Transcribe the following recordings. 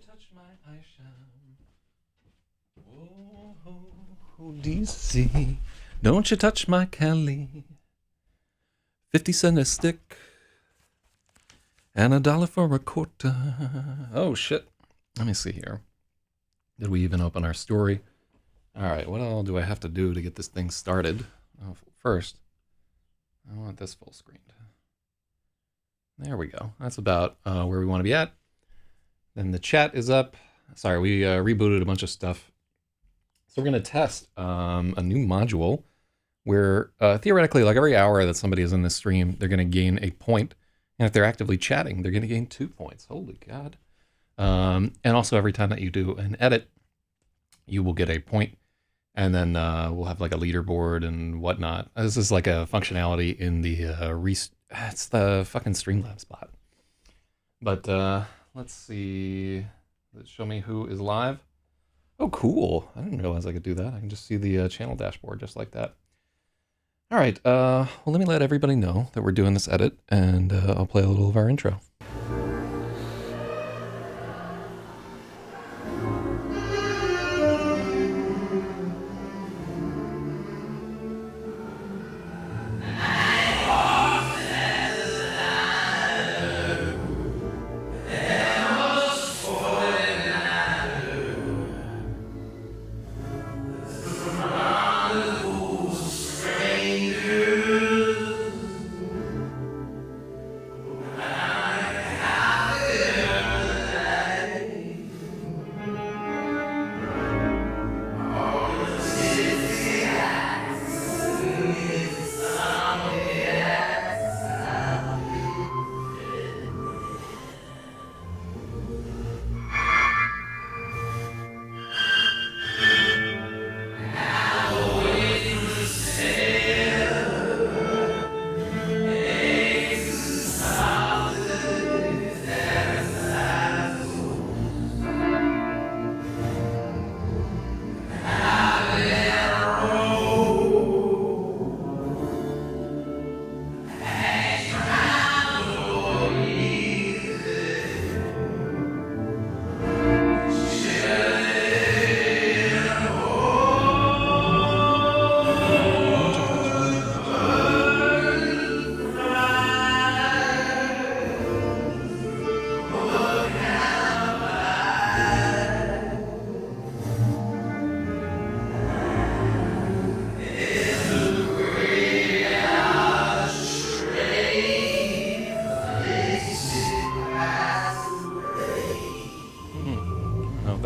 touch my eyesham. Oh, DC. Don't you touch my Kelly. 50 cents a stick. And $1 for a quarter. Oh, shit. Let me see here. Did we even open our story? All right, what all do I have to do to get this thing started? Oh, first, I want this full screened. There we go. That's about where we want to be at. Then the chat is up. Sorry, we rebooted a bunch of stuff. So we're going to test a new module where theoretically, like every hour that somebody is in this stream, they're going to gain a point. And if they're actively chatting, they're going to gain 2 points. Holy God. And also every time that you do an edit, you will get a point. And then we'll have like a leaderboard and whatnot. This is like a functionality in the it's the fucking Streamlabs bot. But let's see. Does it show me who is live? Oh, cool. I didn't realize I could do that. I can just see the channel dashboard just like that. All right. Well, let me let everybody know that we're doing this edit, and I'll play a little of our intro.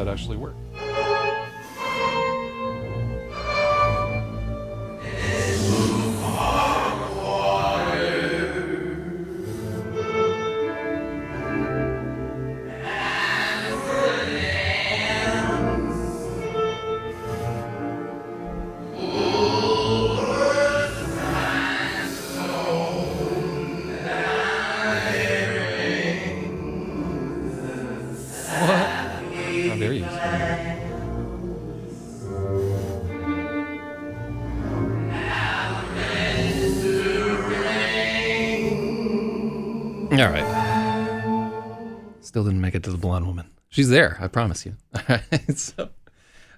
Actually work. All right. Still didn't make it to the blonde woman. She's there, I promise you. All right, so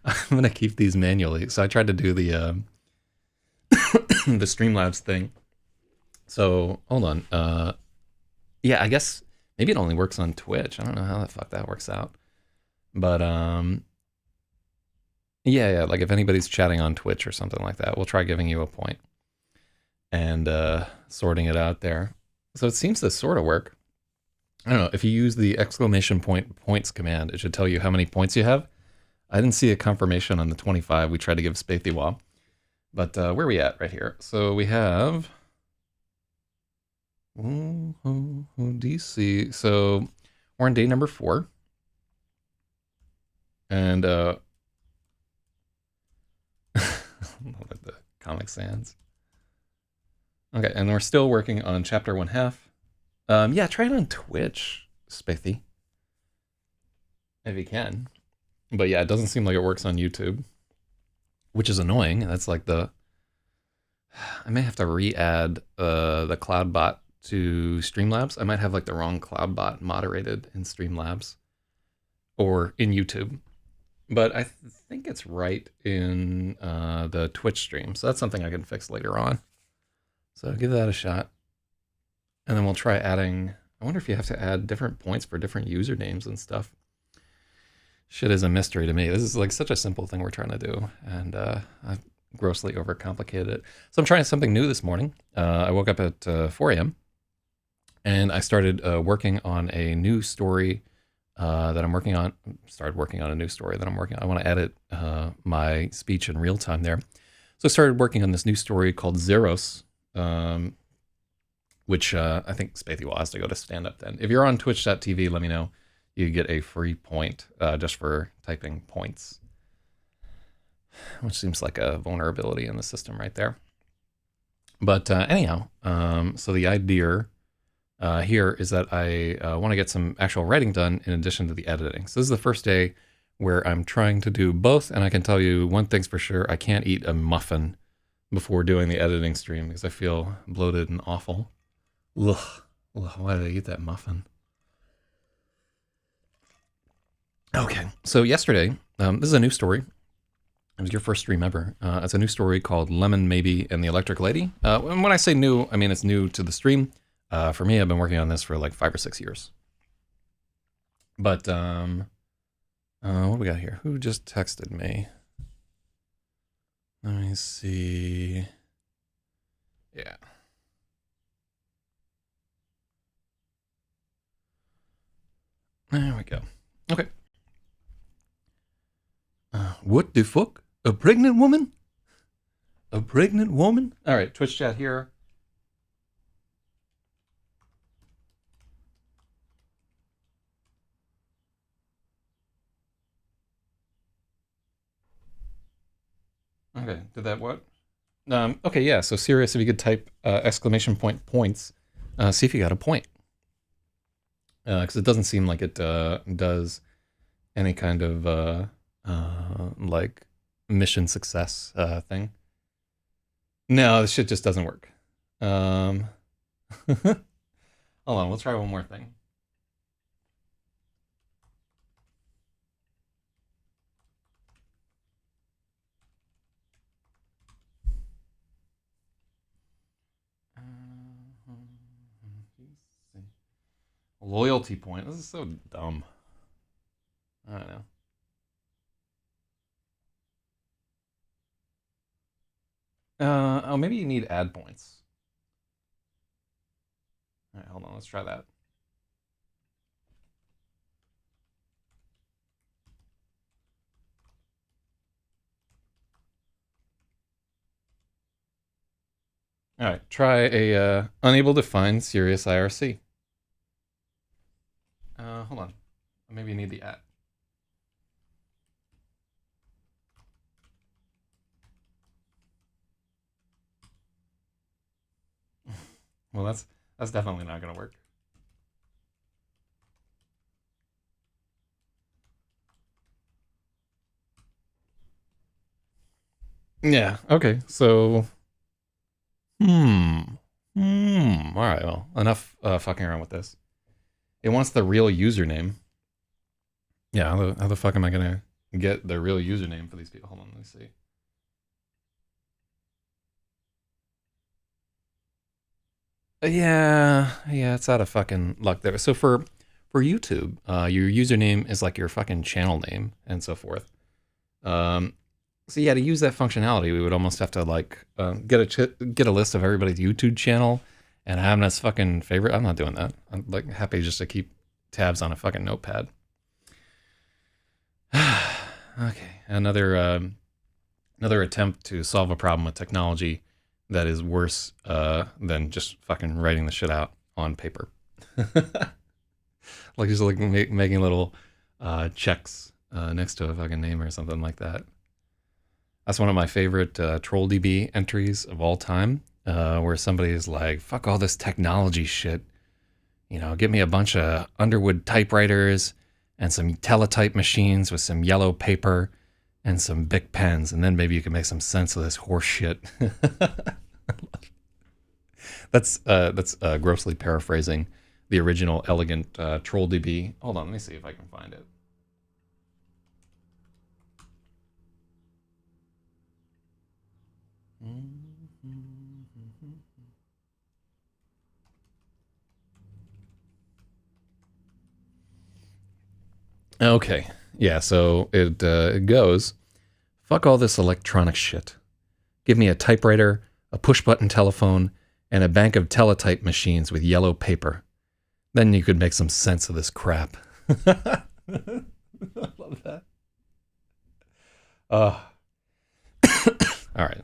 I'm gonna keep these manually. So I tried to do the the Streamlabs thing. So hold on. Yeah, I guess maybe it only works on Twitch. I don't know how the fuck that works out. But yeah, like if anybody's chatting on Twitch or something like that, we'll try giving you a point and sorting it out there. So it seems to sort of work. I don't know, if you use the exclamation point points command, it should tell you how many points you have. I didn't see a confirmation on the 25 we tried to give Spathiwa. But where are we at right here? So we have DC. So we're on day number 4. And look at the Comic Sans. Okay, and we're still working on chapter 1/2. Yeah, try it on Twitch, Spathy, if you can. But yeah, it doesn't seem like it works on YouTube, which is annoying. That's like I may have to re-add the CloudBot to Streamlabs. I might have like the wrong CloudBot moderated in Streamlabs. or in YouTube, but I think it's right in the Twitch stream. So that's something I can fix later on. So give that a shot. And then we'll try adding, I wonder if you have to add different points for different usernames and stuff. Shit is a mystery to me. This is like such a simple thing we're trying to do. And I've grossly overcomplicated it. So I'm trying something new this morning. I woke up at 4 a.m. and I started working on a new story that I'm working on. Started working on a new story that I'm working on. I want to edit my speech in real time there. So I started working on this new story called Zeros, which I think Spathy will has to go to stand up then. If you're on twitch.tv, let me know. You get a free point just for typing points, which seems like a vulnerability in the system right there. But anyhow, so the idea here is that I want to get some actual writing done in addition to the editing. So this is the first day where I'm trying to do both, and I can tell you one thing's for sure, I can't eat a muffin before doing the editing stream because I feel bloated and awful. Ugh, why did I eat that muffin? Okay, so yesterday, this is a new story. It was your first stream ever. It's a new story called Lemon, Maybe, and the Electric Lady. And when I say new, I mean it's new to the stream. For me, I've been working on this for like 5 or 6 years. But what do we got here? Who just texted me? Let me see. Yeah. There we go. Okay. What the fuck? A pregnant woman? A pregnant woman? All right, Twitch chat here. Okay, did that what? Okay, yeah, so serious, if you could type exclamation point points, see if you got a point. Because it doesn't seem like it does any kind of like mission success thing. No, this shit just doesn't work. Hold on, we'll try one more thing. Loyalty point. This is so dumb. I don't know. Oh, maybe you need ad points. All right, hold on. Let's try that. All right, try a unable to find serious IRC. Hold on. Maybe you need the ad. Well, that's definitely not gonna work. Yeah. Okay. So. All right. Well, enough fucking around with this. It wants the real username. Yeah. How the fuck am I gonna get the real username for these people? Hold on. Let me see. Yeah. It's out of fucking luck there. So for YouTube, your username is like your fucking channel name and so forth. So yeah, to use that functionality, we would almost have to like get a list of everybody's YouTube channel and have them as fucking favorite. I'm not doing that. I'm like happy just to keep tabs on a fucking notepad. Okay, another attempt to solve a problem with technology that is worse than just fucking writing the shit out on paper. Like just like making little checks next to a fucking name or something like that. That's one of my favorite TrollDB entries of all time, where somebody is like, fuck all this technology shit. You know, get me a bunch of Underwood typewriters and some teletype machines with some yellow paper and some Bic pens, and then maybe you can make some sense of this horse shit. That's grossly paraphrasing the original elegant TrollDB. Hold on, let me see if I can find it. Okay. Yeah, so it goes, fuck all this electronic shit. Give me a typewriter, a push-button telephone, and a bank of teletype machines with yellow paper. Then you could make some sense of this crap. I love that. All right.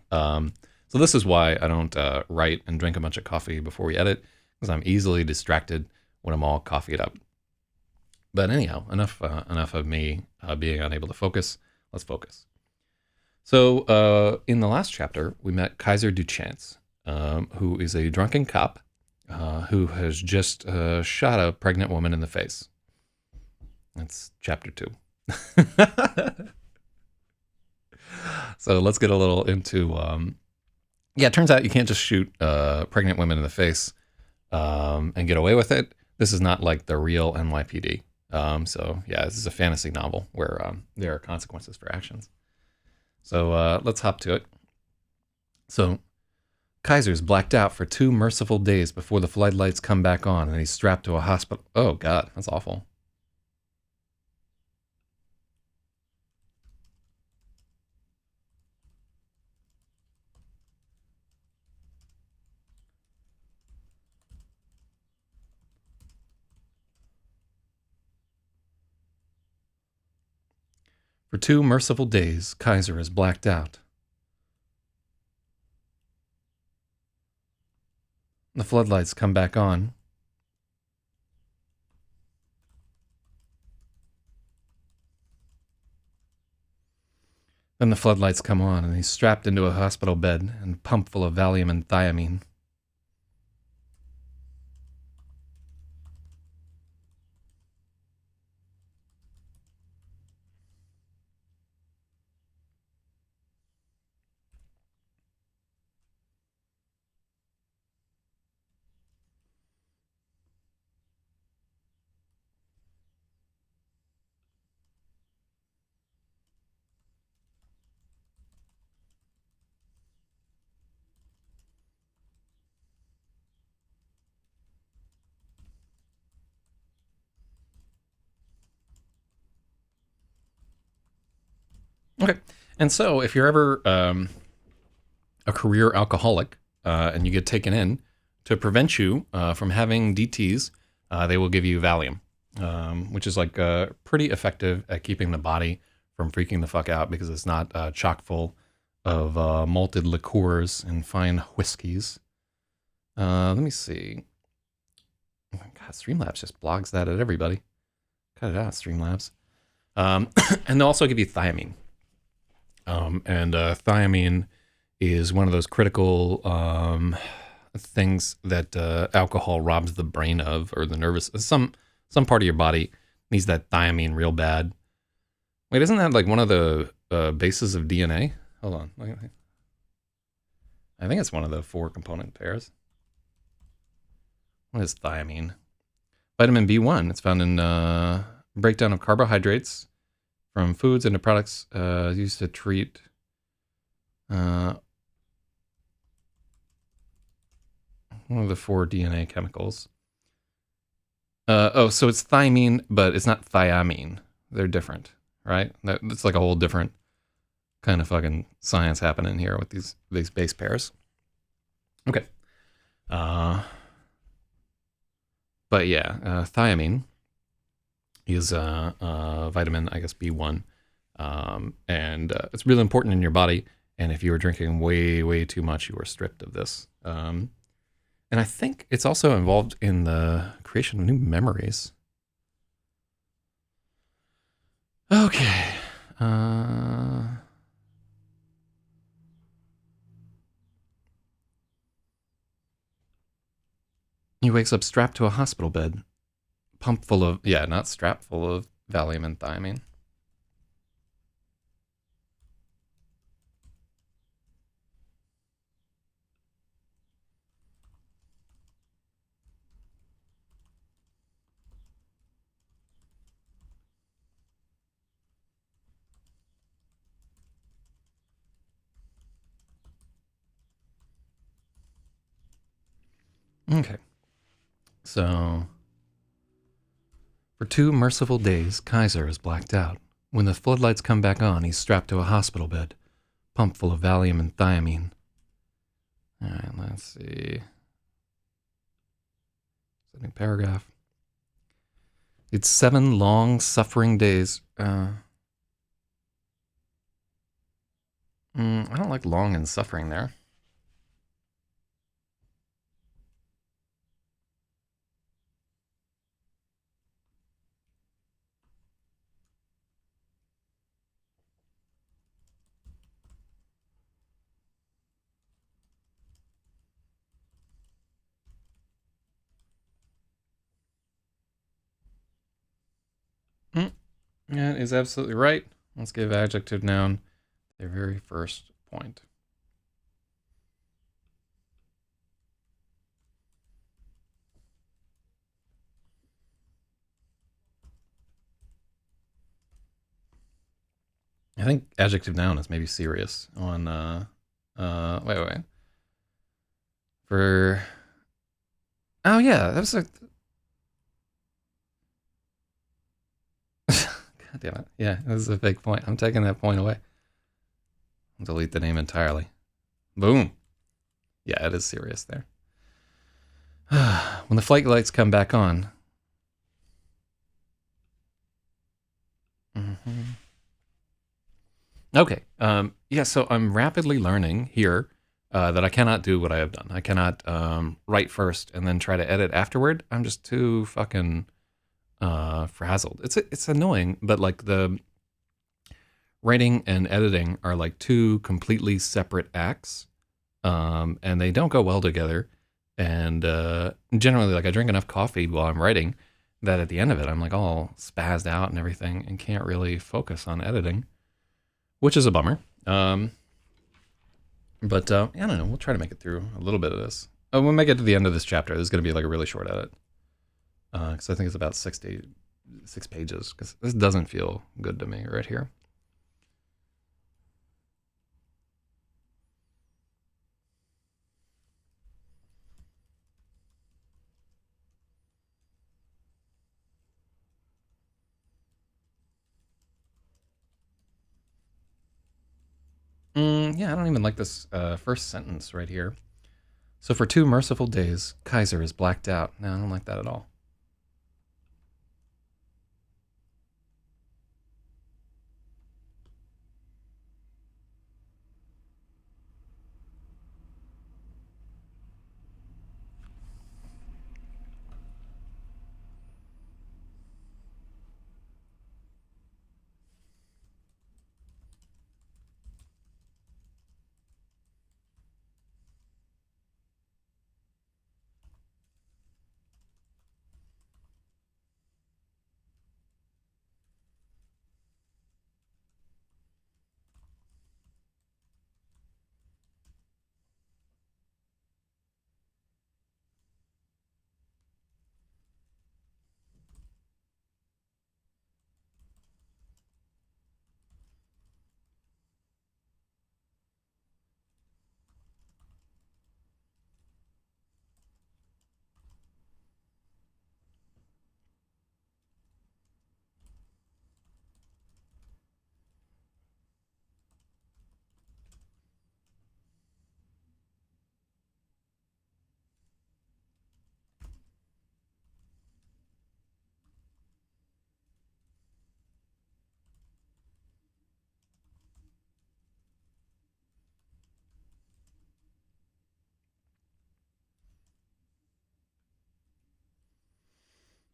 So this is why I don't write and drink a bunch of coffee before we edit, because I'm easily distracted when I'm all coffeeed up. But anyhow, enough of me being unable to focus. Let's focus. So in the last chapter, we met Kaiser Duchance, who is a drunken cop who has just shot a pregnant woman in the face. That's chapter 2. So let's get a little into... it turns out you can't just shoot pregnant women in the face and get away with it. This is not like the real NYPD. So yeah, this is a fantasy novel where there are consequences for actions. So let's hop to it. So Kaiser's blacked out for 2 merciful days before the floodlights come back on, and he's strapped to a hospital. Oh God, that's awful. For 2 merciful days, Kaiser is blacked out. The floodlights come back on. Then the floodlights come on, and he's strapped into a hospital bed and pumped full of Valium and thiamine. Okay. And so if you're ever a career alcoholic and you get taken in, to prevent you from having DTs, they will give you Valium, which is like pretty effective at keeping the body from freaking the fuck out because it's not chock full of malted liqueurs and fine whiskeys. Let me see. Oh my God, Streamlabs just blogs that at everybody. Cut it out, Streamlabs. And they'll also give you thiamine. And thiamine is one of those critical things that alcohol robs the brain of, or the nervous. Some part of your body needs that thiamine real bad. Wait, isn't that like one of the bases of DNA? Hold on. I think it's one of the 4 component pairs. What is thiamine? Vitamin B1. It's found in breakdown of carbohydrates from foods into products used to treat one of the 4 DNA chemicals. So it's thiamine, but it's not thiamine. They're different, right? That's like a whole different kind of fucking science happening here with these base pairs. Okay. But yeah, thiamine is vitamin, I guess, B1. And it's really important in your body. And if you were drinking way, way too much, you were stripped of this. And I think it's also involved in the creation of new memories. Okay. He wakes up strapped to a hospital bed, pumped full of, not strapped full of Valium and thiamine. Okay. So, for 2 merciful days, Kaiser is blacked out. When the floodlights come back on, he's strapped to a hospital bed, pumped full of Valium and thiamine. All right, let's see. Second paragraph. It's 7 long, suffering days. I don't like long and suffering there. That is absolutely right. Let's give adjective noun their very first point. I think adjective noun is maybe serious on wait. For oh yeah, that was a God damn it. Yeah, this is a big point. I'm taking that point away. I'll delete the name entirely. Boom. Yeah, it is serious there. When the flight lights come back on. Okay. Yeah, so I'm rapidly learning here that I cannot do what I have done. I cannot write first and then try to edit afterward. I'm just too fucking frazzled. It's annoying, but like the writing and editing are like 2 completely separate acts, and they don't go well together. And generally, like I drink enough coffee while I'm writing that at the end of it, I'm like all spazzed out and everything, and can't really focus on editing, which is a bummer. But I don't know. We'll try to make it through a little bit of this. When we get to the end of this chapter, this is going to be like a really short edit, because I think it's about 6 pages. Because this doesn't feel good to me right here. Yeah, I don't even like this first sentence right here. So for 2 merciful days, Kaiser is blacked out. No, I don't like that at all.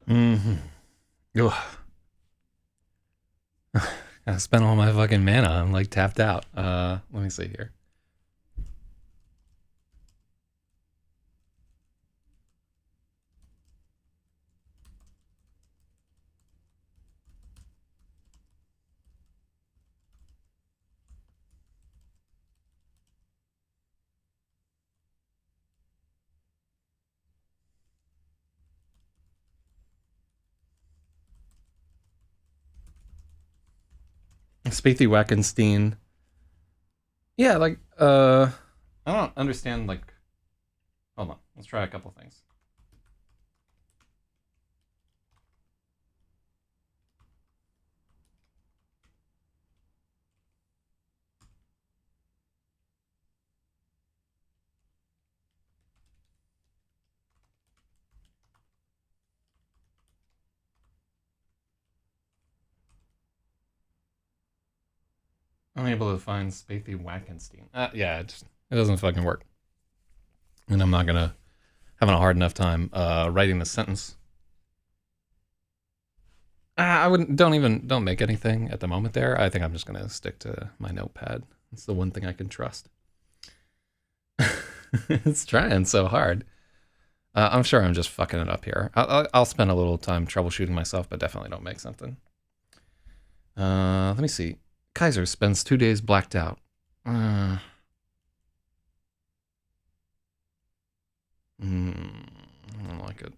Mm-hmm. Ugh. I spent all my fucking mana. I'm like tapped out. Let me see here. Spathy Wackenstein. Yeah, like I don't understand. Like, hold on. Let's try a couple things. Unable to find Spathy Wackenstein. Yeah, it doesn't fucking work. And I'm not gonna having a hard enough time writing the sentence. I wouldn't. Don't make anything at the moment. There, I think I'm just gonna stick to my notepad. It's the one thing I can trust. It's trying so hard. I'm sure I'm just fucking it up here. I'll spend a little time troubleshooting myself, but definitely don't make something. Let me see. Kaiser spends 2 days blacked out. I don't like it.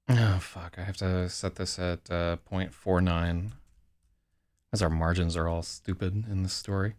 Oh, fuck. I have to set this at 0.49. As our margins are all stupid in this story.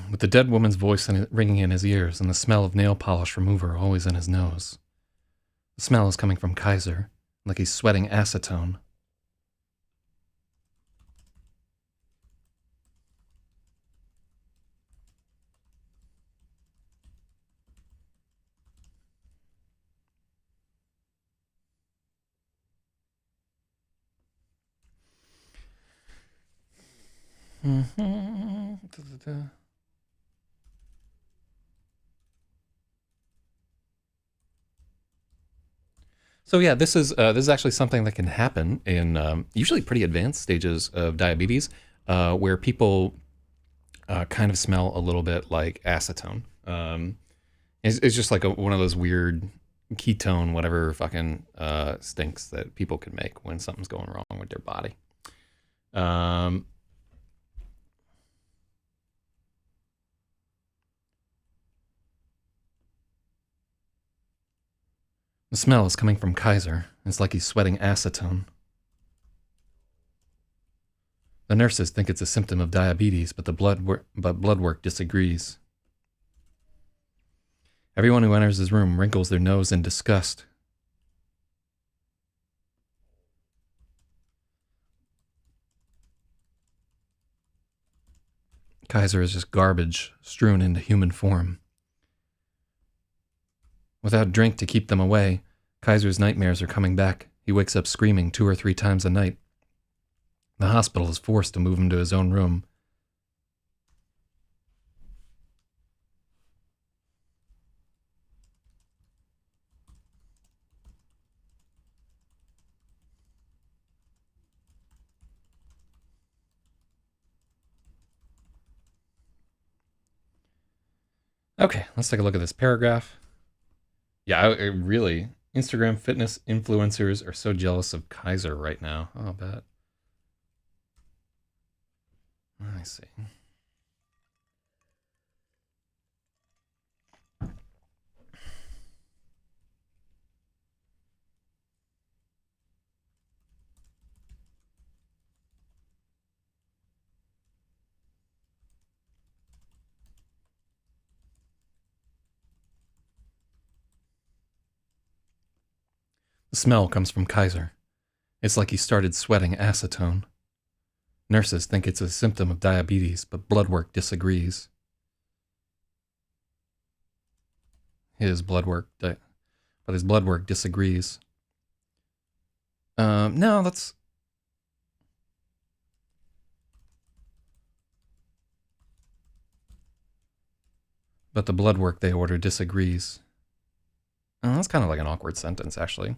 With the dead woman's voice ringing in his ears and the smell of nail polish remover always in his nose. The smell is coming from Kaiser, like he's sweating acetone. So yeah, this is actually something that can happen in usually pretty advanced stages of diabetes, where people kind of smell a little bit like acetone. It's just like one of those weird ketone, whatever fucking stinks that people can make when something's going wrong with their body. The The smell is coming from Kaiser. It's like he's sweating acetone. The nurses think it's a symptom of diabetes, but blood work disagrees. Everyone who enters his room wrinkles their nose in disgust. Kaiser is just garbage strewn into human form. Without drink to keep them away, Kaiser's nightmares are coming back. He wakes up screaming 2 or 3 times a night. The hospital is forced to move him to his own room. Okay, let's take a look at this paragraph. Yeah, really, Instagram fitness influencers are so jealous of Kaiser right now. Oh, I bet. I see. The smell comes from Kaiser. It's like he started sweating acetone. Nurses think it's a symptom of diabetes, but blood work disagrees. His blood work disagrees. No, that's... But the blood work they order disagrees. That's kind of like an awkward sentence, actually.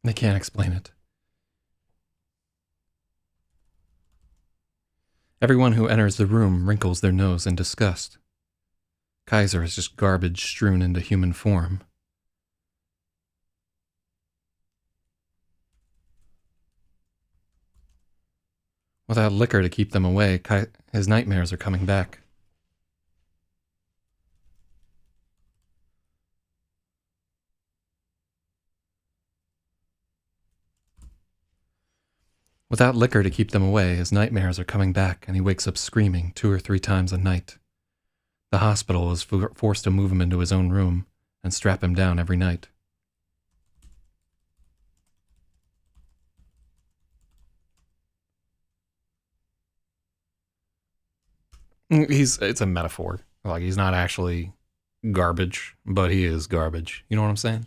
They can't explain it. Everyone who enters the room wrinkles their nose in disgust. Kaiser is just garbage strewn into human form. Without liquor to keep them away, his nightmares are coming back. Without liquor to keep them away, his nightmares are coming back, and he wakes up screaming 2 or 3 times a night. The hospital is forced to move him into his own room and strap him down every night. It's a metaphor. Like, he's not actually garbage, but he is garbage. You know what I'm saying?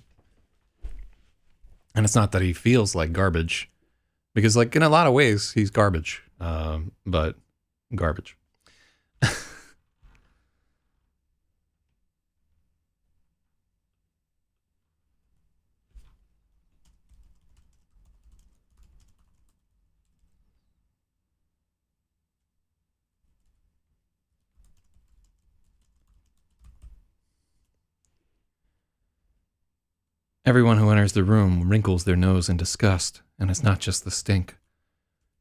And it's not that he feels like garbage, because, like, in a lot of ways, he's garbage, but garbage. Everyone who enters the room wrinkles their nose in disgust, and it's not just the stink.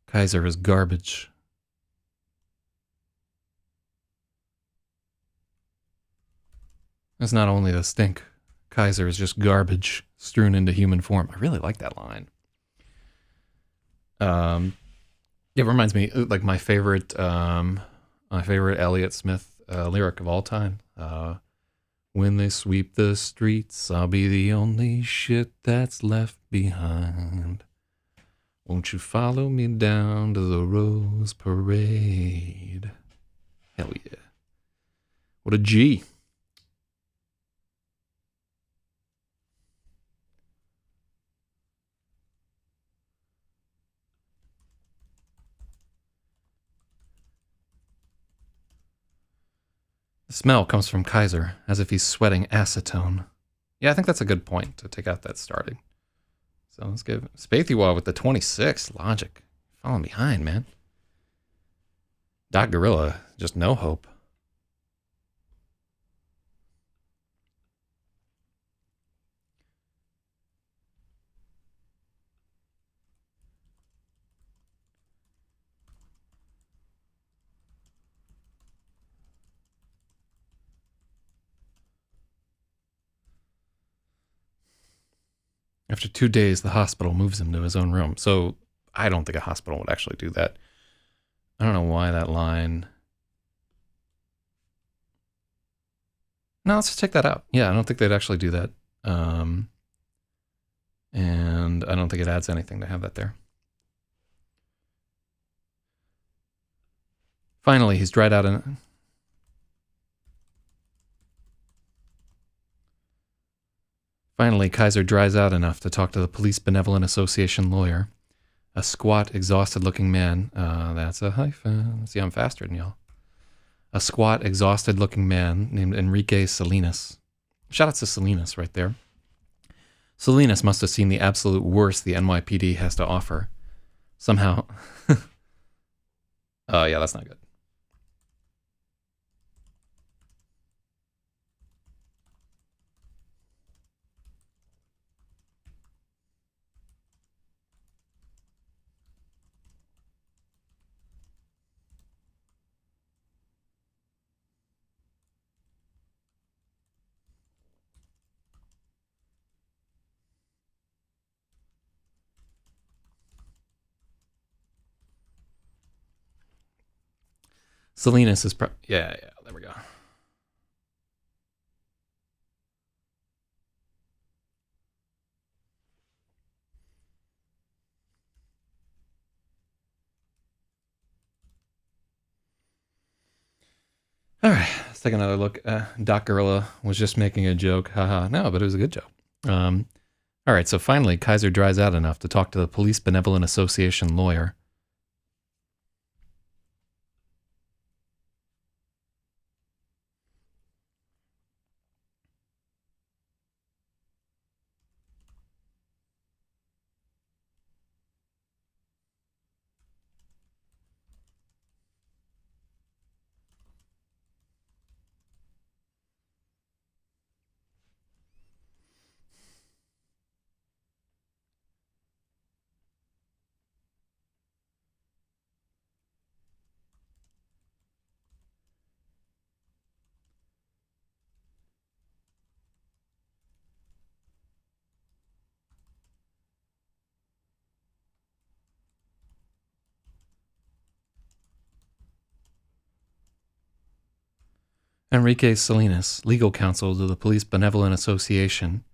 Kaiser is garbage. It's not only the stink. Kaiser is just garbage strewn into human form. I really like that line. It reminds me, like, my favorite Elliott Smith lyric of all time. When they sweep the streets, I'll be the only shit that's left behind. Won't you follow me down to the Rose Parade? Hell yeah. What a G. Smell comes from Kaiser, as if he's sweating acetone. Yeah, I think that's a good point to take out that starting. So let's give Spaethiwa with the 26. Logic. Falling behind, man. Doc Gorilla, just no hope. After 2 days, the hospital moves him to his own room. So I don't think a hospital would actually do that. I don't know why that line... No, let's just take that out. Yeah, I don't think they'd actually do that. And I don't think it adds anything to have that there. Finally, he's dried out in... Finally, Kaiser dries out enough to talk to the Police Benevolent Association lawyer. A squat, exhausted-looking man. That's a hyphen. See, I'm faster than y'all. A squat, exhausted-looking man named Enrique Salinas. Shout out to Salinas right there. Salinas must have seen the absolute worst the NYPD has to offer. Somehow... Oh, yeah, that's not good. Salinas is... Yeah, there we go. All right, let's take another look. Doc Gorilla was just making a joke. Haha. No, but it was a good joke. All right, so finally, Kaiser dries out enough to talk to the Police Benevolent Association lawyer. Enrique Salinas, legal counsel to the Police Benevolent Association.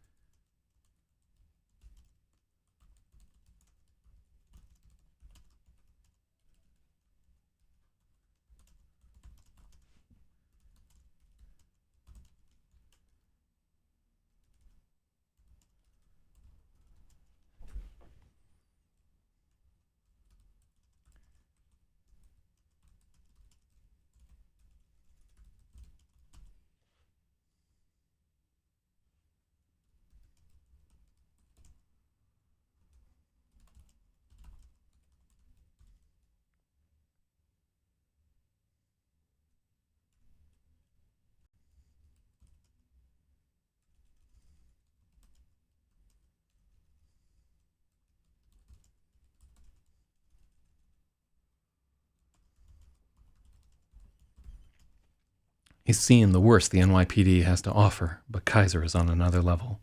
He's seen the worst the NYPD has to offer, but Kaiser is on another level.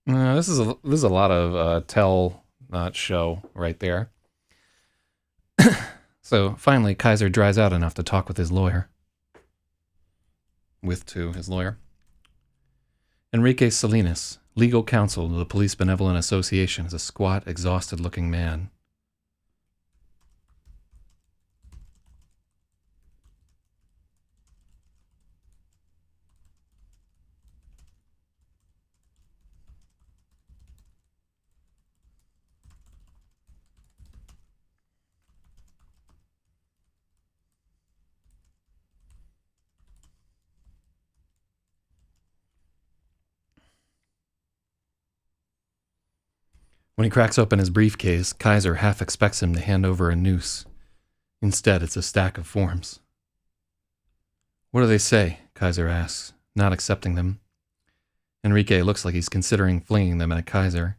This is a lot of tell, not show, right there. So finally, Kaiser dries out enough to talk with his lawyer. His lawyer. Enrique Salinas, legal counsel to the Police Benevolent Association, is a squat, exhausted-looking man. When he cracks open his briefcase, Kaiser half expects him to hand over a noose. Instead, it's a stack of forms. What do they say? Kaiser asks, not accepting them. Enrique looks like he's considering flinging them at Kaiser.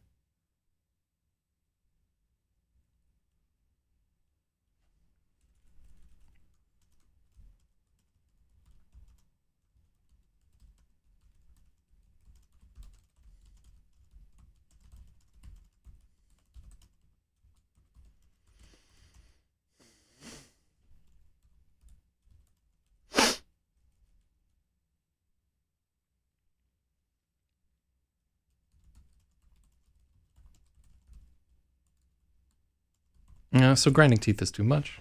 So grinding teeth is too much.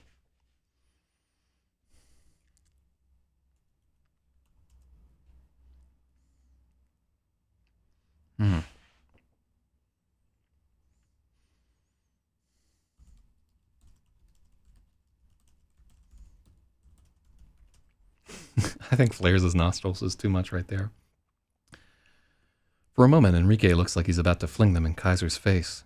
I think flares his nostrils is too much right there. For a moment, Enrique looks like he's about to fling them in Kaiser's face.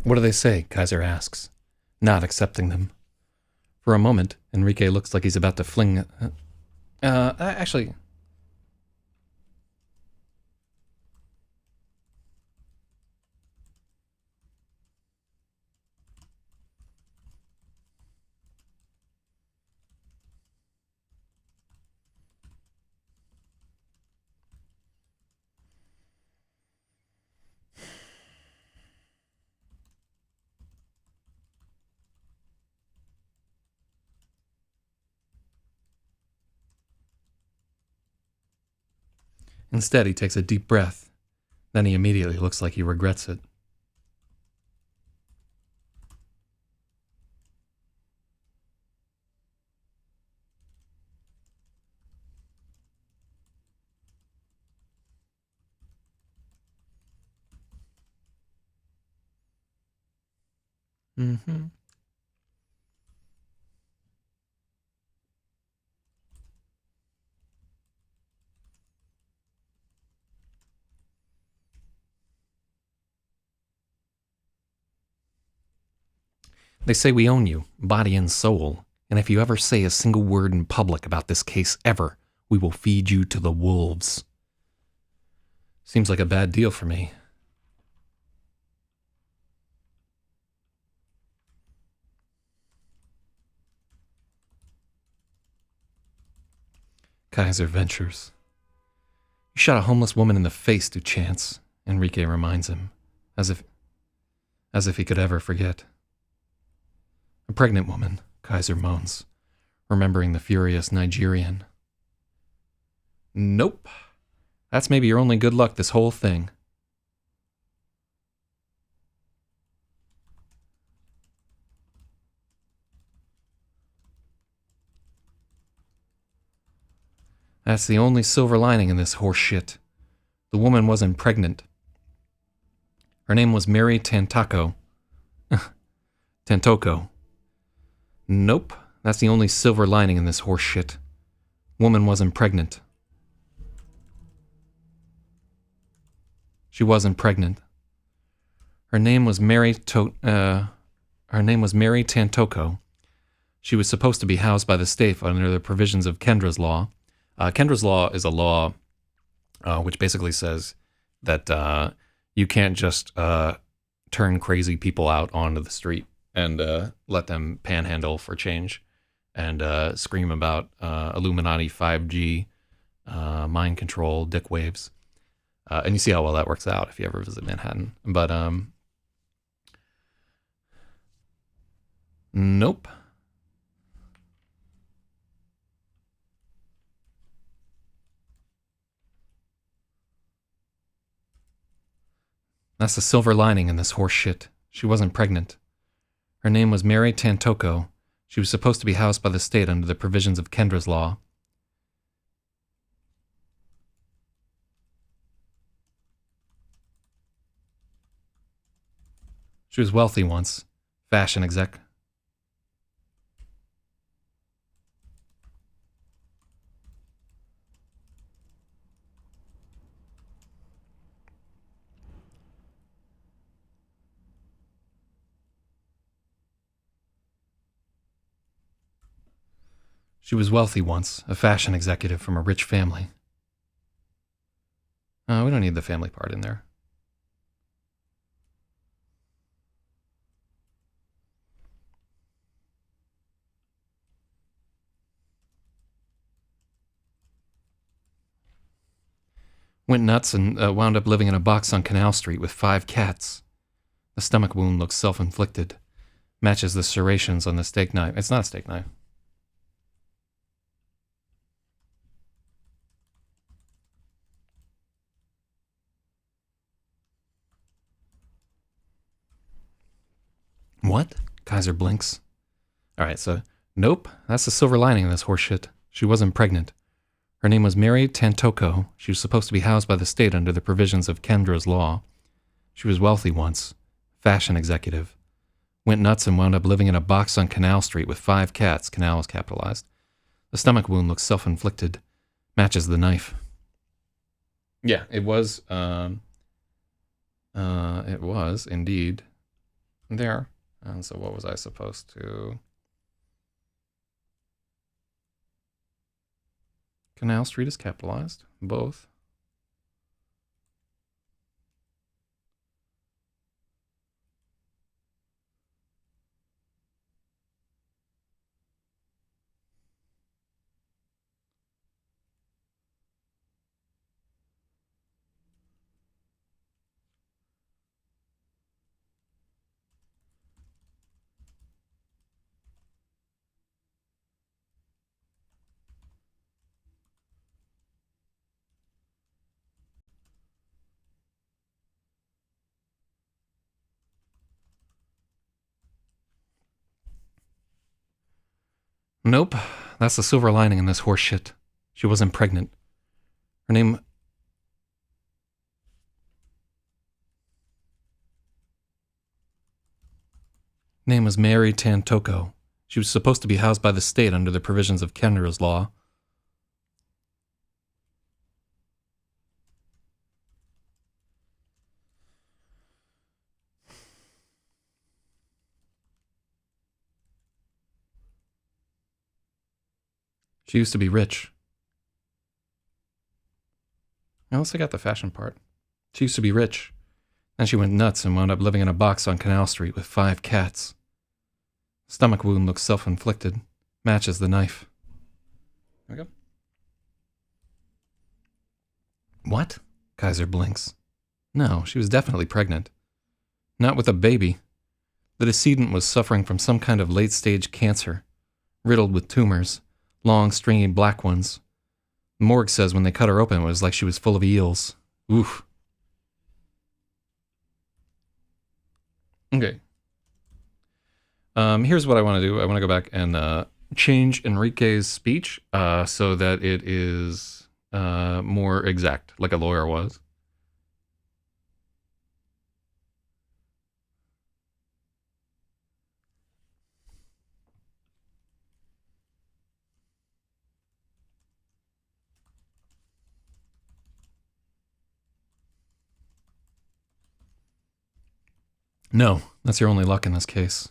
What do they say? Kaiser asks, not accepting them. For a moment, Enrique looks like he's about to fling... actually... Instead, he takes a deep breath. Then he immediately looks like he regrets it. Mm-hmm. They say we own you, body and soul, and if you ever say a single word in public about this case ever, we will feed you to the wolves. Seems like a bad deal for me. Kaiser ventures. You shot a homeless woman in the face, Duchance, Enrique reminds him, as if he could ever forget. A pregnant woman, Kaiser moans, remembering the furious Nigerian. Nope. That's maybe your only good luck this whole thing. That's the only silver lining in this horse shit. The woman wasn't pregnant. Her name was Mary Tantoko. Tantoko. Nope. That's the only silver lining in this horse shit. Woman wasn't pregnant. She wasn't pregnant. Her name was Mary Tantoko. She was supposed to be housed by the state under the provisions of Kendra's law. Kendra's law is a law which basically says that you can't just turn crazy people out onto the street and let them panhandle for change and scream about Illuminati 5G, mind control, dick waves. And you see how well that works out if you ever visit Manhattan. But nope. That's the silver lining in this horse shit. She wasn't pregnant. Her name was Mary Tantoko. She was supposed to be housed by the state under the provisions of Kendra's law. She was wealthy once. Fashion exec. She was wealthy once, a fashion executive from a rich family. We don't need the family part in there. Went nuts and wound up living in a box on Canal Street with 5 cats. The stomach wound looks self-inflicted. Matches the serrations on the steak knife. It's not a steak knife. What? Kaiser blinks. Alright, so, nope, that's the silver lining of this horseshit. She wasn't pregnant. Her name was Mary Tantoko. She was supposed to be housed by the state under the provisions of Kendra's law. She was wealthy once. Fashion executive. Went nuts and wound up living in a box on Canal Street with 5 cats. Canal is capitalized. The stomach wound looks self-inflicted. Matches the knife. Yeah, it was indeed there. And so what was I supposed to... Canal Street is capitalized. Both. Nope, that's the silver lining in this horse shit. She wasn't pregnant. Her name was Mary Tantoko. She was supposed to be housed by the state under the provisions of Kendra's law. She used to be rich. Unless I got the fashion part. She used to be rich. Then she went nuts and wound up living in a box on Canal Street with 5 cats. Stomach wound looks self-inflicted. Matches the knife. There we go. What? Kaiser blinks. No, she was definitely pregnant. Not with a baby. The decedent was suffering from some kind of late-stage cancer, riddled with tumors, long, stringy black ones. The morgue says when they cut her open, it was like she was full of eels. Oof. Okay. Here's what I want to do. I want to go back and change Enrique's speech so that it is more exact, like a lawyer was. No, that's your only luck in this case.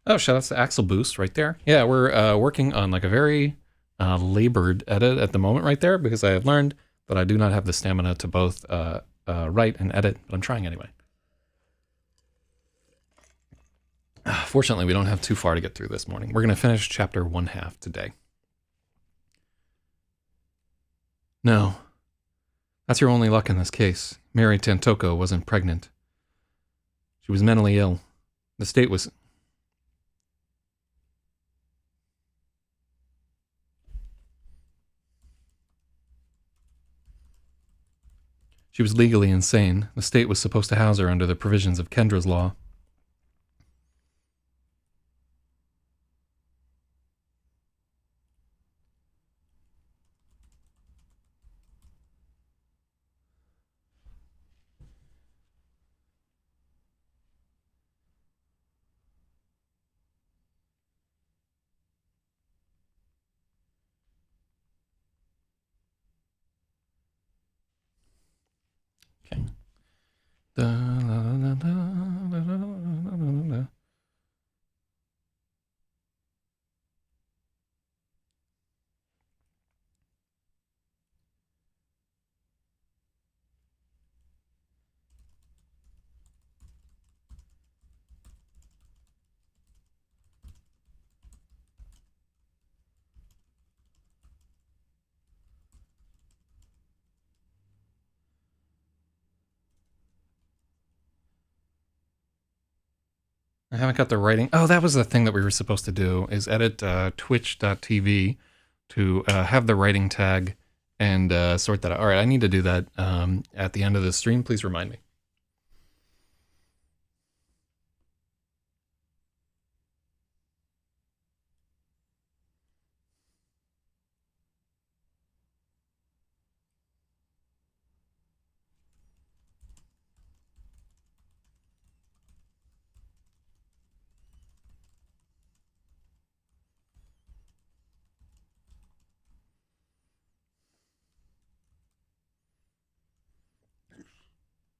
Oh, shout outs to Axel Boost right there. Yeah, we're working on like a very labored edit at the moment right there because I have learned that I do not have the stamina to both write and edit, but I'm trying anyway. Fortunately, we don't have too far to get through this morning. We're going to finish chapter 1/2 today. No. That's your only luck in this case. Mary Tantoko wasn't pregnant. She was mentally ill. The state was... She was legally insane. The state was supposed to house her under the provisions of Kendra's law. Okay. I haven't got the writing. Oh, that was the thing that we were supposed to do, is edit twitch.tv to have the writing tag and sort that out. All right, I need to do that at the end of the stream. Please remind me.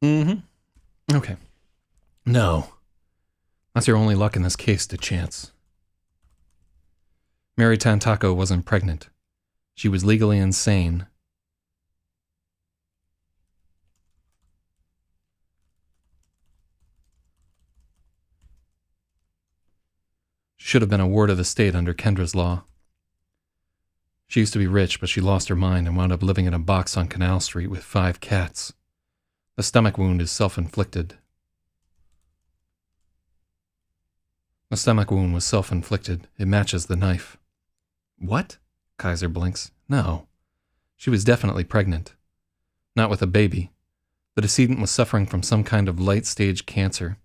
Mm-hmm. Okay. No. That's your only luck in this case to chance. Mary Tantako wasn't pregnant. She was legally insane. She should have been a ward of the state under Kendra's law. She used to be rich, but she lost her mind and wound up living in a box on Canal Street with 5 cats. The stomach wound is self-inflicted. The stomach wound was self-inflicted. It matches the knife. What? Kaiser blinks. No. She was definitely pregnant. Not with a baby. The decedent was suffering from some kind of late-stage cancer.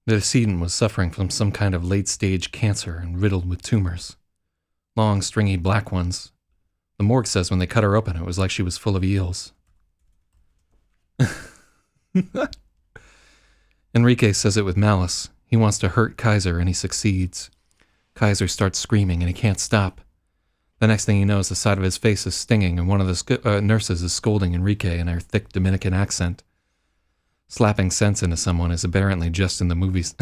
The decedent was suffering from some kind of late-stage cancer and riddled with tumors. Long, stringy black ones. The morgue says when they cut her open, it was like she was full of eels. Enrique says it with malice. He wants to hurt Kaiser, and he succeeds. Kaiser starts screaming, and he can't stop. The next thing he knows, the side of his face is stinging, and one of the nurses is scolding Enrique in her thick Dominican accent. Slapping sense into someone is apparently just in the movies.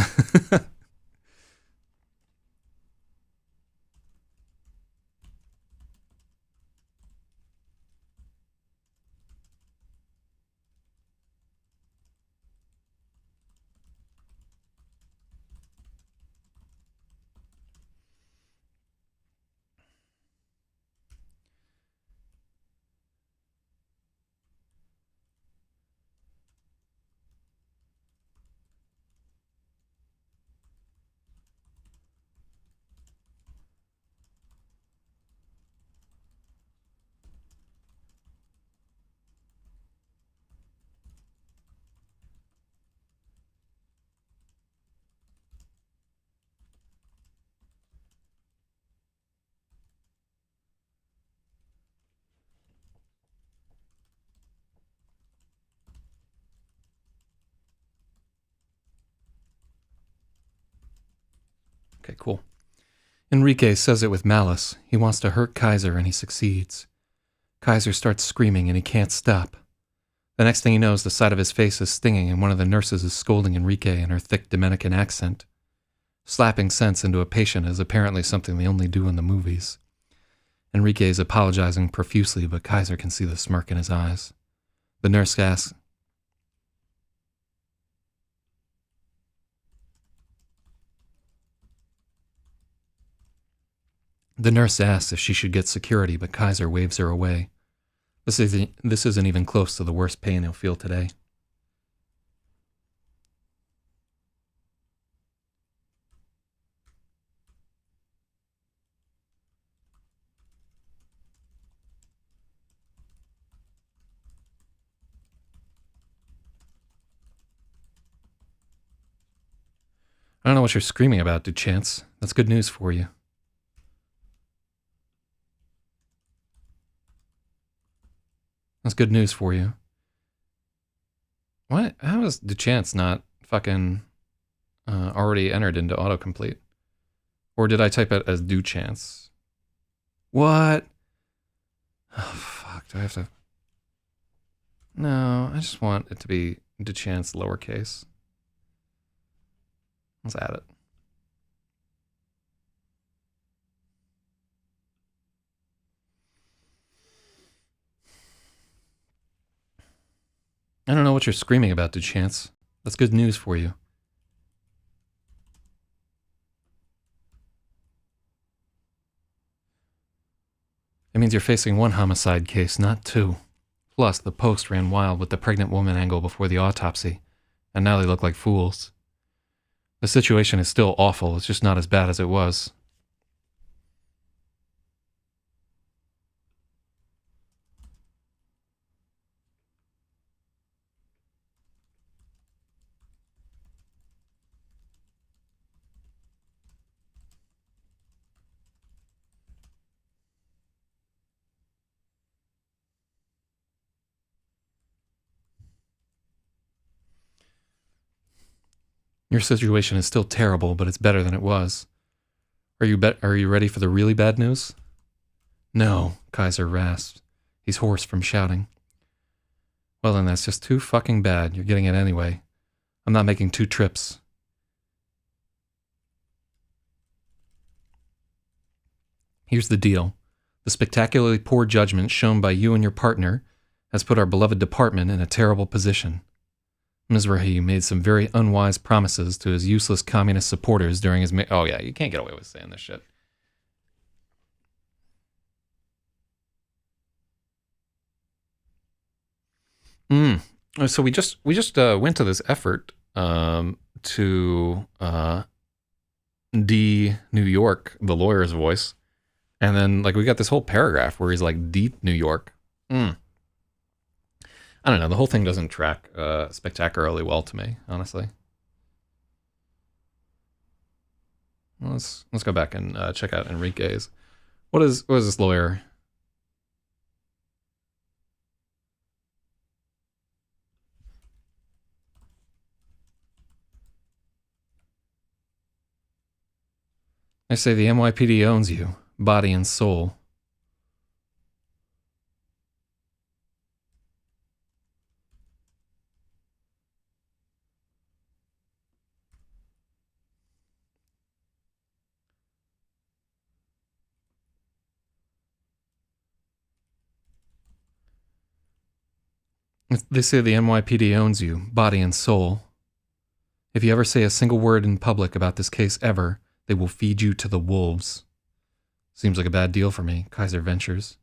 Okay, cool. Enrique says it with malice. He wants to hurt Kaiser and he succeeds. Kaiser starts screaming and he can't stop. The next thing he knows, the side of his face is stinging and one of the nurses is scolding Enrique in her thick Dominican accent. Slapping sense into a patient is apparently something they only do in the movies. Enrique is apologizing profusely, but Kaiser can see the smirk in his eyes. The nurse asks, if she should get security, but Kaiser waves her away. This isn't even close to the worst pain he'll feel today. I don't know what you're screaming about, Duchance. That's good news for you. That's good news for you. What? How is Duchance not fucking already entered into autocomplete? Or did I type it as Duchance? What? Oh, fuck. Do I have to... No, I just want it to be Duchance lowercase. Let's add it. I don't know what you're screaming about, Duchance. That's good news for you. It means you're facing one homicide case, not two. Plus, the Post ran wild with the pregnant woman angle before the autopsy, and now they look like fools. The situation is still awful, it's just not as bad as it was. Your situation is still terrible, but it's better than it was. Are you ready for the really bad news? No, Kaiser rasped. He's hoarse from shouting. Well then, that's just too fucking bad. You're getting it anyway. I'm not making 2 trips. Here's the deal. The spectacularly poor judgment shown by you and your partner has put our beloved department in a terrible position. Mizrahi made some very unwise promises to his useless communist supporters during his... Oh yeah, you can't get away with saying this shit. So we just went to this effort to New York, the lawyer's voice, and then like we got this whole paragraph where he's like deep New York. I don't know. The whole thing doesn't track spectacularly well to me, honestly. Let's go back and check out Enrique's. What is this lawyer? I say the NYPD owns you, body and soul. They say the NYPD owns you, body and soul. If you ever say a single word in public about this case ever, they will feed you to the wolves. Seems like a bad deal for me, Kaiser ventures.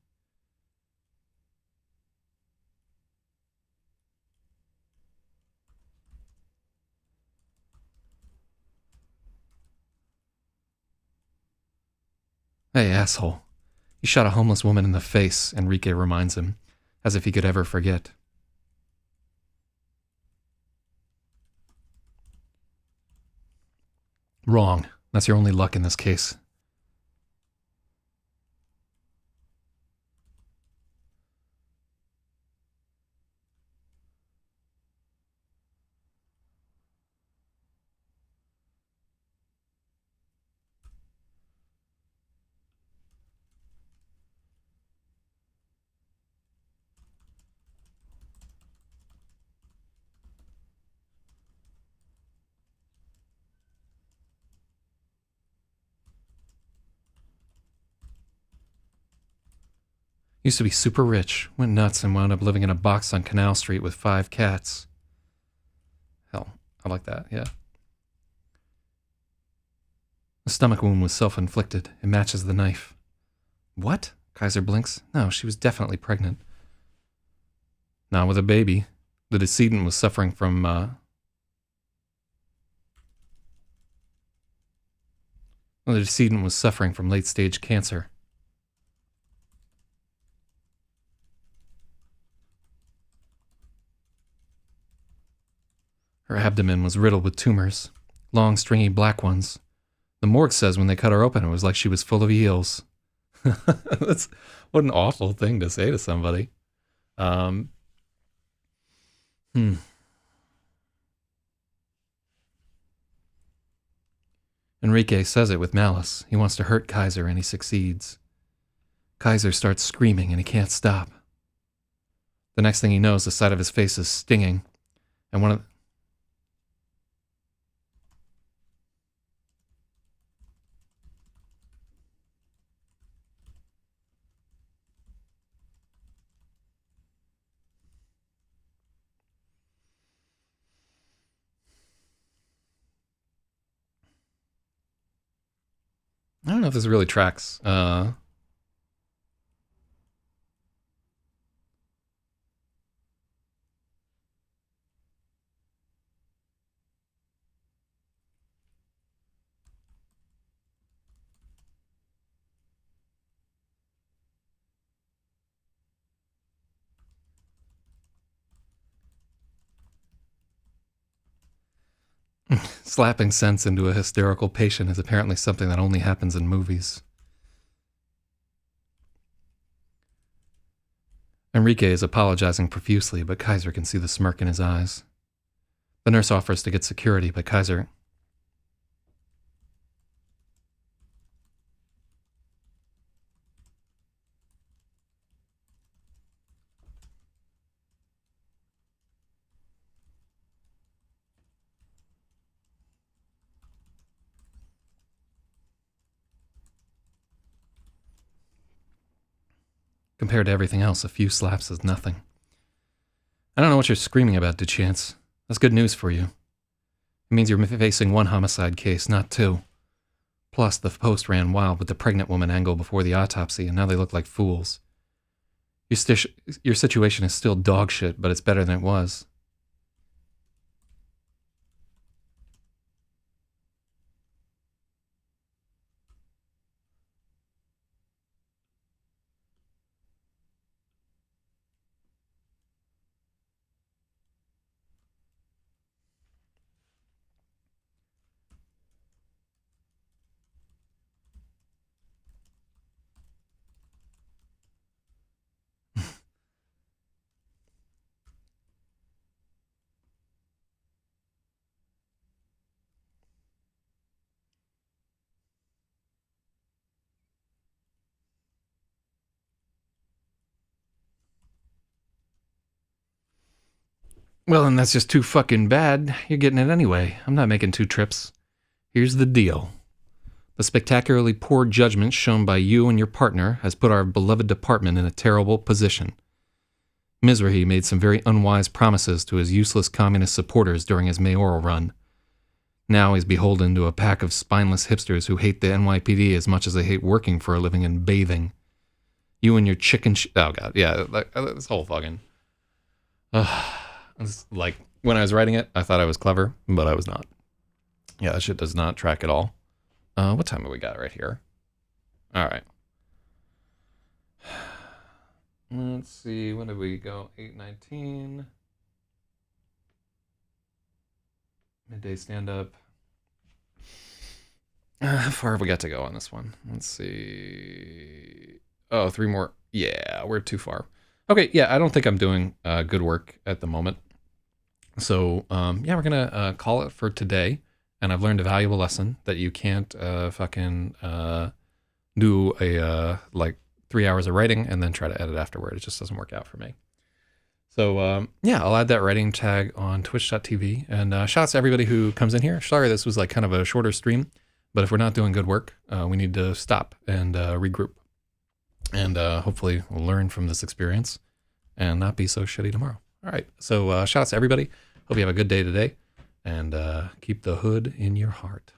Hey, asshole. You shot a homeless woman in the face, Enrique reminds him, as if he could ever forget. Wrong. That's your only luck in this case. Used to be super rich, went nuts, and wound up living in a box on Canal Street with 5 cats. Hell, I like that, yeah. The stomach wound was self-inflicted. It matches the knife. What? Kaiser blinks. No, she was definitely pregnant. Not with a baby. The decedent was suffering from, the decedent was suffering from late-stage cancer. Her abdomen was riddled with tumors. Long, stringy black ones. The morgue says when they cut her open, it was like she was full of eels. That's what an awful thing to say to somebody. Enrique says it with malice. He wants to hurt Kaiser, and he succeeds. Kaiser starts screaming, and he can't stop. The next thing he knows, the side of his face is stinging, and one of I don't know if this really tracks. Slapping sense into a hysterical patient is apparently something that only happens in movies. Enrique is apologizing profusely, but Kaiser can see the smirk in his eyes. The nurse offers to get security, but Kaiser... Compared to everything else, a few slaps is nothing. I don't know what you're screaming about, Duchance. That's good news for you. It means you're facing 1 homicide case, not 2. Plus, the Post ran wild with the pregnant woman angle before the autopsy, and now they look like fools. Your situation is still dog shit, but it's better than it was. Well, and that's just too fucking bad. You're getting it anyway. I'm not making 2 trips. Here's the deal. The spectacularly poor judgment shown by you and your partner has put our beloved department in a terrible position. Mizrahi made some very unwise promises to his useless communist supporters during his mayoral run. Now he's beholden to a pack of spineless hipsters who hate the NYPD as much as they hate working for a living and bathing. You and your chicken oh god, yeah, this whole fucking... like, when I was writing it, I thought I was clever, but I was not. Yeah, that shit does not track at all. What time have we got right here? All right. Let's see, when did we go? 8:19. Midday stand-up. How far have we got to go on this one? Let's see. Oh, 3 more. Yeah, we're too far. Okay, yeah, I don't think I'm doing good work at the moment. So, yeah, we're going to call it for today. And I've learned a valuable lesson that you can't fucking do a, like, 3 hours of writing and then try to edit afterward. It just doesn't work out for me. So, yeah, I'll add that writing tag on twitch.tv. And shouts to everybody who comes in here. Sorry, this was like kind of a shorter stream. But if we're not doing good work, we need to stop and regroup. And hopefully we'll learn from this experience and not be so shitty tomorrow. All right. So shout outs to everybody. Hope you have a good day today. And keep the hood in your heart.